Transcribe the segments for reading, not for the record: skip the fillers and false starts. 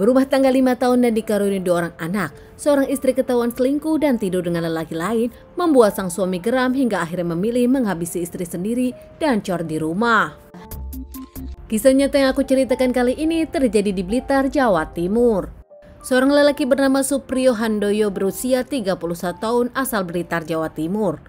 Berumah tangga 5 tahun dan dikaruniai 2 orang anak, seorang istri ketahuan selingkuh dan tidur dengan lelaki lain membuat sang suami geram hingga akhirnya memilih menghabisi istri sendiri dan cor di rumah. Kisah nyata yang aku ceritakan kali ini terjadi di Blitar, Jawa Timur. Seorang lelaki bernama Supriyo Handoyo berusia 31 tahun asal Blitar, Jawa Timur.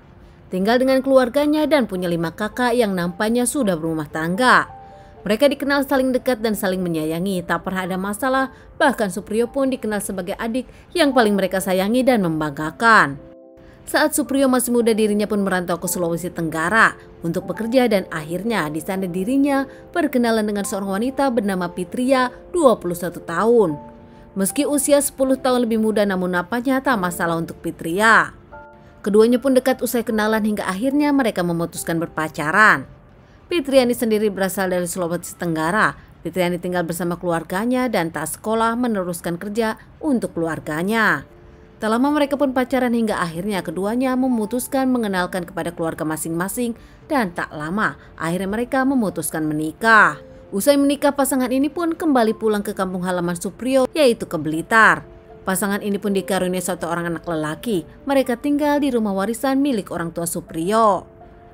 Tinggal dengan keluarganya dan punya 5 kakak yang nampaknya sudah berumah tangga. Mereka dikenal saling dekat dan saling menyayangi, tak pernah ada masalah, bahkan Supriyo pun dikenal sebagai adik yang paling mereka sayangi dan membanggakan. Saat Supriyo masih muda dirinya pun merantau ke Sulawesi Tenggara untuk bekerja dan akhirnya di sana dirinya berkenalan dengan seorang wanita bernama Pitria, 21 tahun. Meski usia 10 tahun lebih muda namun nampaknya tak masalah untuk Pitria. Keduanya pun dekat usai kenalan hingga akhirnya mereka memutuskan berpacaran. Fitriani sendiri berasal dari Sulawesi Tenggara. Fitriani tinggal bersama keluarganya dan tak sekolah meneruskan kerja untuk keluarganya. Tak lama mereka pun pacaran hingga akhirnya keduanya memutuskan mengenalkan kepada keluarga masing-masing dan tak lama akhirnya mereka memutuskan menikah. Usai menikah pasangan ini pun kembali pulang ke kampung halaman Supriyo yaitu ke Blitar. Pasangan ini pun dikaruniai 1 orang anak lelaki. Mereka tinggal di rumah warisan milik orang tua Supriyo.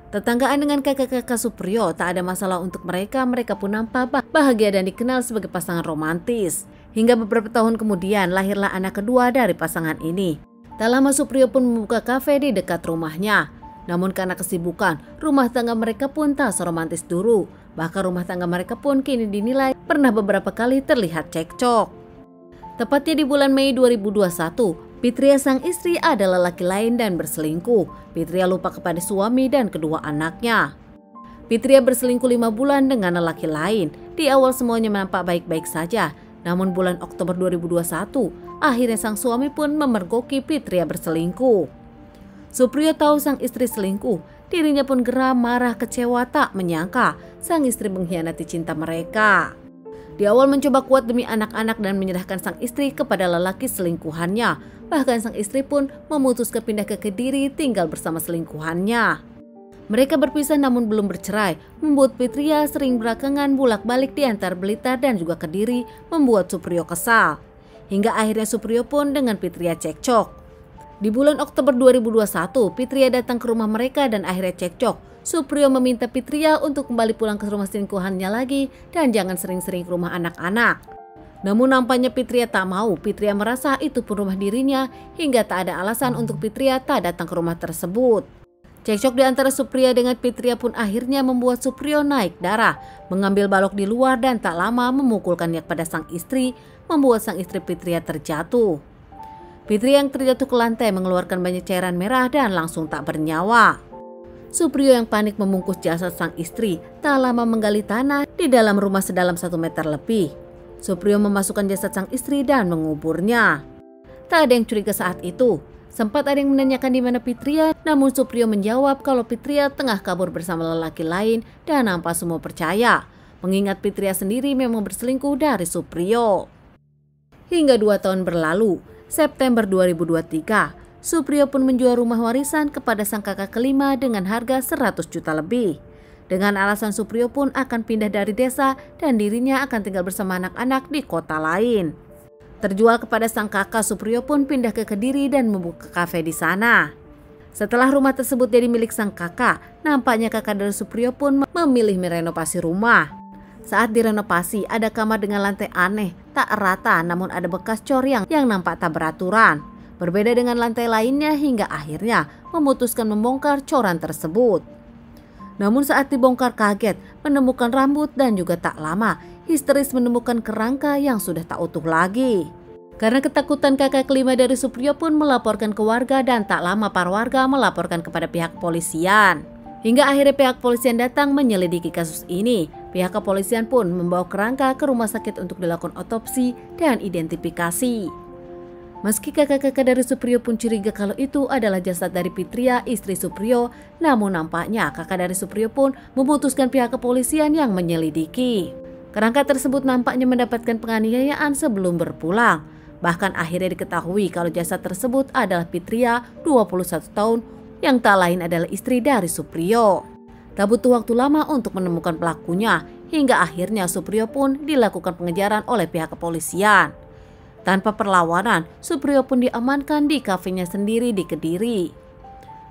Tetanggaan dengan kakak-kakak Supriyo tak ada masalah untuk mereka pun nampak bahagia dan dikenal sebagai pasangan romantis. Hingga beberapa tahun kemudian lahirlah anak kedua dari pasangan ini. Tak lama Supriyo pun membuka kafe di dekat rumahnya. Namun karena kesibukan, rumah tangga mereka pun tak seromantis dulu. Bahkan rumah tangga mereka pun kini dinilai pernah beberapa kali terlihat cekcok. Tepatnya di bulan Mei 2021, Pitria sang istri adalah laki lain dan berselingkuh. Pitria lupa kepada suami dan kedua anaknya. Pitria berselingkuh 5 bulan dengan lelaki lain. Di awal semuanya nampak baik-baik saja. Namun bulan Oktober 2021, akhirnya sang suami pun memergoki Pitria berselingkuh. Supriyo tahu sang istri selingkuh. Dirinya pun geram, marah, kecewa, tak menyangka sang istri mengkhianati cinta mereka. Di awal mencoba kuat demi anak-anak dan menyerahkan sang istri kepada lelaki selingkuhannya. Bahkan sang istri pun memutuskan pindah ke Kediri tinggal bersama selingkuhannya. Mereka berpisah namun belum bercerai, membuat Pitria sering belakangan bolak-balik di antara Blitar dan juga Kediri, membuat Supriyo kesal. Hingga akhirnya Supriyo pun dengan Pitria cekcok. Di bulan Oktober 2021, Pitria datang ke rumah mereka dan akhirnya cekcok. Supriyo meminta Pitria untuk kembali pulang ke rumah selingkuhannya lagi dan jangan sering-sering ke rumah anak-anak. Namun nampaknya Pitria tak mau. Pitria merasa itu pun rumah dirinya hingga tak ada alasan untuk Pitria tak datang ke rumah tersebut. Cekcok di antara Supriyo dengan Pitria pun akhirnya membuat Supriyo naik darah, mengambil balok di luar dan tak lama memukulkannya pada sang istri, membuat sang istri Pitria terjatuh. Pitria yang terjatuh ke lantai mengeluarkan banyak cairan merah dan langsung tak bernyawa. Supriyo yang panik membungkus jasad sang istri, tak lama menggali tanah di dalam rumah sedalam 1 meter lebih. Supriyo memasukkan jasad sang istri dan menguburnya. Tak ada yang curiga saat itu. Sempat ada yang menanyakan di mana Pitria, namun Supriyo menjawab kalau Pitria tengah kabur bersama lelaki lain dan nampak semua percaya. Mengingat Pitria sendiri memang berselingkuh dari Supriyo. Hingga 2 tahun berlalu, September 2023, Supriyo pun menjual rumah warisan kepada sang kakak kelima dengan harga 100 juta lebih. Dengan alasan Supriyo pun akan pindah dari desa dan dirinya akan tinggal bersama anak-anak di kota lain. Terjual kepada sang kakak, Supriyo pun pindah ke Kediri dan membuka kafe di sana. Setelah rumah tersebut jadi milik sang kakak, nampaknya kakak dari Supriyo pun memilih merenovasi rumah. Saat direnovasi, ada kamar dengan lantai aneh, tak rata namun ada bekas cor yang nampak tak beraturan. Berbeda dengan lantai lainnya hingga akhirnya memutuskan membongkar coran tersebut. Namun saat dibongkar kaget menemukan rambut dan juga tak lama histeris menemukan kerangka yang sudah tak utuh lagi. Karena ketakutan kakak kelima dari Supriyo pun melaporkan ke warga dan tak lama para warga melaporkan kepada pihak kepolisian. Hingga akhirnya pihak kepolisian datang menyelidiki kasus ini. Pihak kepolisian pun membawa kerangka ke rumah sakit untuk dilakukan otopsi dan identifikasi. Meski kakak-kakak dari Supriyo pun curiga kalau itu adalah jasad dari Pitria, istri Supriyo, namun nampaknya kakak dari Supriyo pun memutuskan pihak kepolisian yang menyelidiki. Kerangka tersebut nampaknya mendapatkan penganiayaan sebelum berpulang. Bahkan akhirnya diketahui kalau jasad tersebut adalah Pitria, 21 tahun, yang tak lain adalah istri dari Supriyo. Tak butuh waktu lama untuk menemukan pelakunya, hingga akhirnya Supriyo pun dilakukan pengejaran oleh pihak kepolisian. Tanpa perlawanan, Supriyo pun diamankan di kafenya sendiri di Kediri.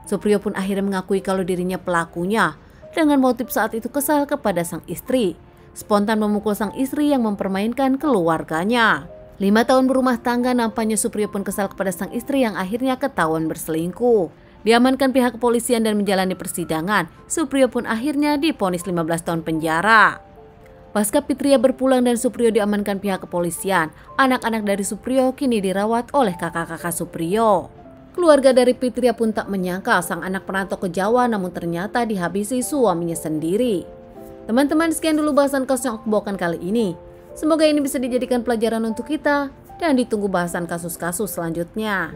Supriyo pun akhirnya mengakui kalau dirinya pelakunya dengan motif saat itu kesal kepada sang istri. Spontan memukul sang istri yang mempermainkan keluarganya. 5 tahun berumah tangga, nampaknya Supriyo pun kesal kepada sang istri yang akhirnya ketahuan berselingkuh. Diamankan pihak kepolisian dan menjalani persidangan, Supriyo pun akhirnya divonis 15 tahun penjara. Pasca Pitria berpulang dan Supriyo diamankan pihak kepolisian, anak-anak dari Supriyo kini dirawat oleh kakak-kakak Supriyo. Keluarga dari Pitria pun tak menyangka sang anak perantau ke Jawa namun ternyata dihabisi suaminya sendiri. Teman-teman, sekian dulu bahasan kasus yang aku bawakan kali ini. Semoga ini bisa dijadikan pelajaran untuk kita dan ditunggu bahasan kasus-kasus selanjutnya.